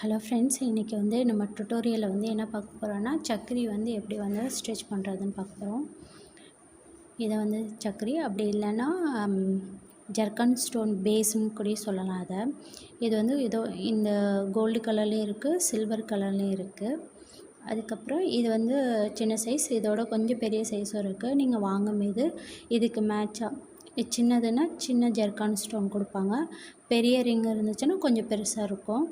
Hello friends, இன்றைக்கி நம்ம டுட்டோரியலில் என்ன பார்க்க போகிறோன்னா, சக்கரி எப்படி ஸ்டிச் பண்ணுறதுன்னு பார்க்க போகிறோம். இதை சக்கரி அப்படி இல்லைன்னா ஜர்கன் ஸ்டோன் பேஸ்ன்னு கூட சொல்லலாம். அதை இது ஏதோ இந்த கோல்டு கலர்லேயும் இருக்குது, சில்வர் கலர்லேயும் இருக்குது. அதுக்கப்புறம் இது சின்ன சைஸ், இதோட கொஞ்சம் பெரிய சைஸும் இருக்குது. நீங்கள் வாங்கும்போது இதுக்கு மேட்சாக சின்னதுன்னா சின்ன ஜர்கான் ஸ்டோன் கொடுப்பாங்க, பெரிய ரிங் இருந்துச்சுன்னா கொஞ்சம் பெருசாக இருக்கும்.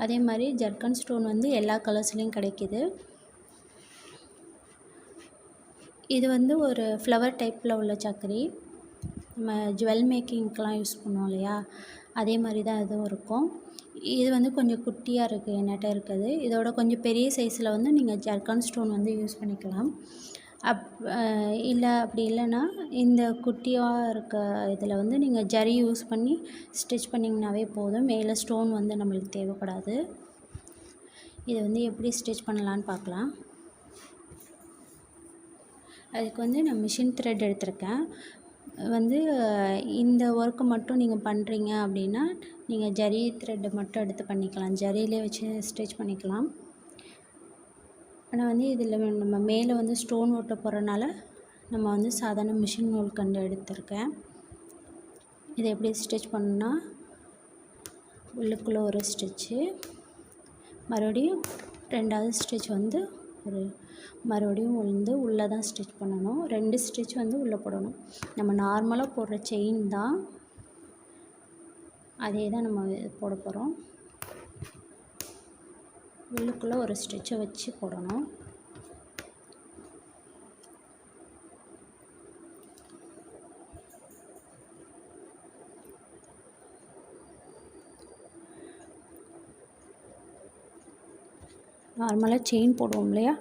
அதே மாதிரி ஜர்கன் ஸ்டோன் எல்லா கலர்ஸ்லேயும் கிடைக்கிது. இது ஒரு ஃப்ளவர் டைப்பில் உள்ள சக்கரி. நம்ம ஜுவல் மேக்கிங்க்கெலாம் யூஸ் பண்ணுவோம் இல்லையா, அதே மாதிரி தான் இதுவும் இருக்கும். இது கொஞ்சம் குட்டியாக இருக்குது என்கிட்ட இருக்குது. இதோட கொஞ்சம் பெரிய சைஸில் நீங்கள் ஜர்கன் ஸ்டோன் யூஸ் பண்ணிக்கலாம். அப்படி இல்லைன்னா இந்த குட்டியாக இருக்க இதில் நீங்கள் ஜரி யூஸ் பண்ணி ஸ்டிச் பண்ணிங்கனாவே போதும். மேலே ஸ்டோன் நம்மளுக்கு தேவைப்படாது. இது எப்படி ஸ்டிச் பண்ணலான்னு பார்க்கலாம். அதுக்கு நான் மிஷின் த்ரெட் எடுத்திருக்கேன். இந்த ஒர்க்கு மட்டும் நீங்கள் பண்ணுறீங்க அப்படின்னா நீங்கள் ஜரி த்ரெட்டை மட்டும் எடுத்து பண்ணிக்கலாம், ஜரியிலே வச்சு ஸ்டிச் பண்ணிக்கலாம். ஆனால் இதில் நம்ம மேலே ஸ்டோன் ஒட்ட போகிறனால நம்ம சாதாரண மிஷின் நூல் கண்டு எடுத்திருக்கேன். இதை எப்படி ஸ்டிச் பண்ணணுன்னா, உள்ளுக்குள்ளே ஒரு ஸ்டிச்சு, மறுபடியும் ரெண்டாவது ஸ்டிச் ஒரு மறுபடியும் உள்ளே தான் ஸ்டிச் பண்ணணும். 2 ஸ்டிச் உள்ளே போடணும். நம்ம நார்மலாக போடுற செயின் தான், அதே தான் நம்ம போட போகிறோம். உள்ளுக்குள்ளே ஒரு ஸ்டிச்சை வச்சு போடணும். நார்மலாக செயின் போடுவோம் இல்லையா,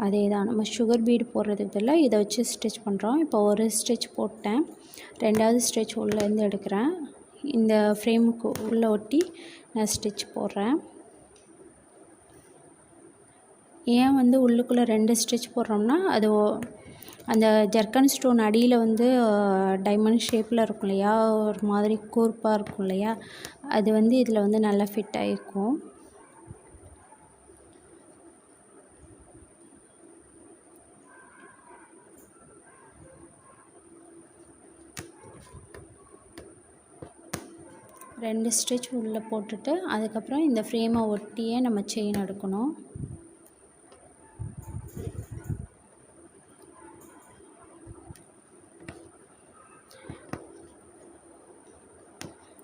அதே தான். நம்ம சுகர் பீடு போடுறதுக்கு பதிலாக இதை வச்சு ஸ்டிச் பண்ணுறோம். இப்போ ஒரு ஸ்டிச் போட்டேன், ரெண்டாவது ஸ்டிச் உள்ளேருந்து எடுக்கிறேன். இந்த ஃப்ரேமுக்கு உள்ளே ஒட்டி நான் ஸ்டிச் போடுறேன். ஏன் உள்ளுக்குள்ளே 2 ஸ்டிச் போடுறோம்னா, அது அந்த ஜர்கன் ஸ்டோன் அடியில் டைமண்ட் ஷேப்பில் இருக்கும் இல்லையா, ஒரு மாதிரி கூர்ப்பாக இருக்கும் இல்லையா, அது இதில் நல்லா ஃபிட் ஆகிருக்கும். ரெண்டு ஸ்டிச் உள்ளே போட்டுட்டு அதுக்கப்புறம் இந்த ஃப்ரேமை ஒட்டியே நம்ம செயின் எடுக்கணும்.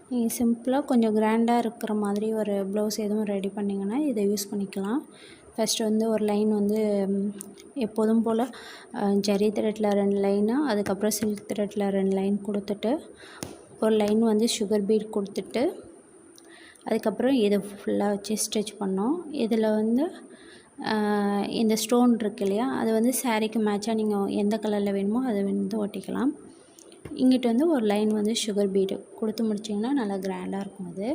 நீங்கள் சிம்பிளாக கொஞ்சம் கிராண்டாக இருக்கிற மாதிரி ஒரு ப்ளவுஸ் எதுவும் ரெடி பண்ணிங்கன்னா இதை யூஸ் பண்ணிக்கலாம். ஃபஸ்ட்டு ஒரு லைன் எப்போதும் போல் ஜரி த்ரெட்டில் 2 லைனு, அதுக்கப்புறம் சில்க் த்ரெட்டில் 2 லைன் கொடுத்துட்டு ஒரு லைன் சுகர் பீட் கொடுத்துட்டு அதுக்கப்புறம் இதை ஃபுல்லாக வச்சு ஸ்டிச் பண்ணோம். இதில் இந்த ஸ்டோன் இருக்கு இல்லையா, அது சாரீக்கு மேட்சாக நீங்கள் எந்த கலரில் வேணுமோ அதை ஒட்டிக்கலாம். இங்கிட்டு ஒரு லைன் சுகர் பீடு கொடுத்து முடிச்சிங்கன்னா நல்லா கிராண்டாக இருக்கும். அது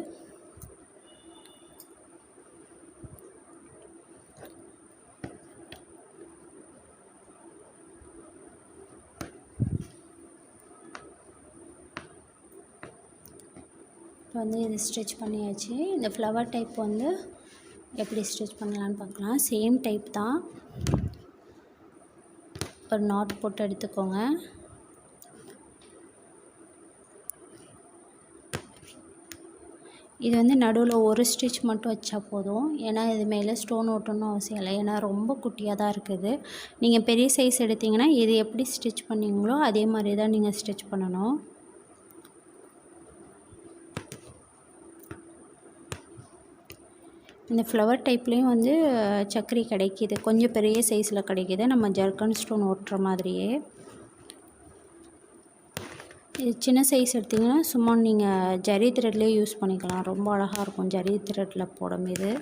இது ஸ்டிச் பண்ணியாச்சு. இந்த ஃப்ளவர் டைப் எப்படி ஸ்டிச் பண்ணலான்னு பார்க்கலாம். சேம் டைப் தான். ஒரு நாட் போட்டு எடுத்துக்கோங்க. இது நடுவில் ஒரு ஸ்டிச் மட்டும் வச்சா போதும், ஏன்னா இது மேலே ஸ்டோன் ஓட்டணும்னு அவசியம் இல்லை, ஏன்னா ரொம்ப குட்டியாக தான் இருக்குது. நீங்கள் பெரிய சைஸ் எடுத்திங்கன்னா இது எப்படி ஸ்டிச் பண்ணிங்களோ அதே மாதிரி தான் நீங்கள் ஸ்டிச் பண்ணணும். இந்த ஃப்ளவர் டைப்லேயும் சக்கரி கிடைக்கிது, கொஞ்சம் பெரிய சைஸில் கிடைக்கிது, நம்ம ஜர்கன் ஸ்டோன் ஓட்டுற மாதிரியே. இது சின்ன சைஸ் எடுத்திங்கன்னா சும்மா நீங்கள் ஜரி த்ரெட்லேயே யூஸ் பண்ணிக்கலாம், ரொம்ப அழகாக இருக்கும் ஜரி த்ரெட்டில் போடும்போது.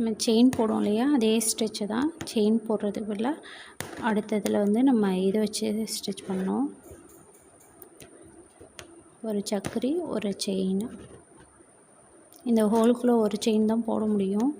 நம்ம செயின் போடுவோம் இல்லையா, அதே ஸ்டிச்சு தான். செயின் போடுறதுக்கு பதிலாக அடுத்ததில் நம்ம இதை வச்சு ஸ்டிச் பண்ணோம். ஒரு சக்கரி, ஒரு செயின். இந்த ஹோலுக்குள்ளே ஒரு செயின் தான் போட முடியும்.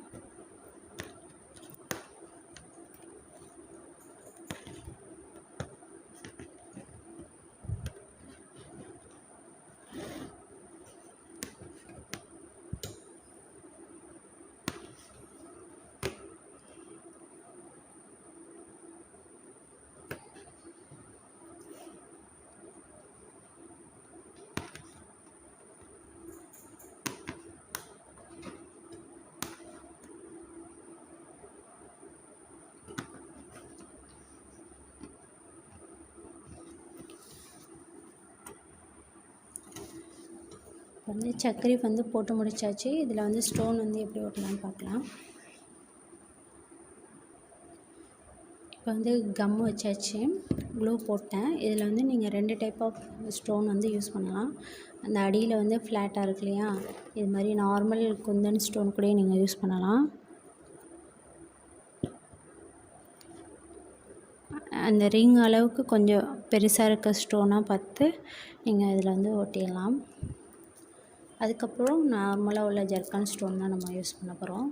வந்து சர்க்கரை வந்து போட்டு முடிச்சாச்சு. இதில் வந்து ஸ்டோன் வந்து எப்படி ஓட்டலான்னு பார்க்கலாம். இப்போ வந்து கம் வச்சாச்சு, க்ளூ போட்டேன். இதில் வந்து நீங்கள் 2 டைப் ஆஃப் ஸ்டோன் வந்து யூஸ் பண்ணலாம். அந்த அடியில் வந்து ஃப்ளாட்டாக இருக்கு இல்லையா, இது மாதிரி நார்மல் குந்தன் ஸ்டோன் கூட நீங்கள் யூஸ் பண்ணலாம். அந்த ரிங் அளவுக்கு கொஞ்சம் பெருசாக இருக்க ஸ்டோனாக பார்த்து நீங்கள் இதில் வந்து ஒட்டிடலாம். அதுக்கப்புறம் நார்மலாக உள்ள ஜர்க்கான் ஸ்டோன் தான் நம்ம யூஸ் பண்ண போகிறோம்.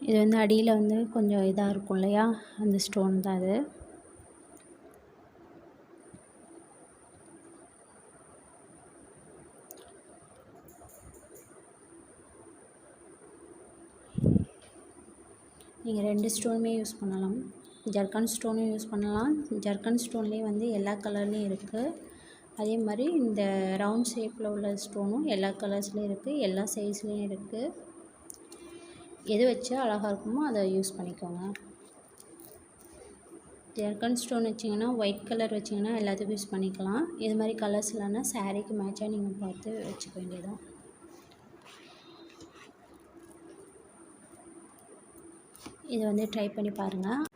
இது வந்து அடியில் வந்து கொஞ்சம் இதாக இருக்கும் இல்லையா, அந்த ஸ்டோன் தான் அது. நீங்கள் 2 ஸ்டோனுமே யூஸ் பண்ணலாம். ஜர்க்கான் ஸ்டோனும் யூஸ் பண்ணலாம். ஜர்க்கான் ஸ்டோன்லேயே வந்து எல்லா கலர்லேயும் இருக்குது. அதே மாதிரி இந்த ரவுண்ட் ஷேப்பில் உள்ள ஸ்டோனும் எல்லா கலர்ஸ்லேயும் இருக்குது, எல்லா சைஸ்லேயும் இருக்குது. எது வச்சா அழகாக இருக்குமோ அதை யூஸ் பண்ணிக்கோங்க. ஜர்க்கான் ஸ்டோன் வச்சிங்கன்னா ஒயிட் கலர் வச்சிங்கன்னா எல்லாத்துக்கும் யூஸ் பண்ணிக்கலாம். இது மாதிரி கலர்ஸ் இல்லைன்னா சாரீக்கு மேட்சாக நீங்கள் பார்த்து வச்சுக்க வேண்டியதான். இதை வந்து ட்ரை பண்ணி பாருங்கள்.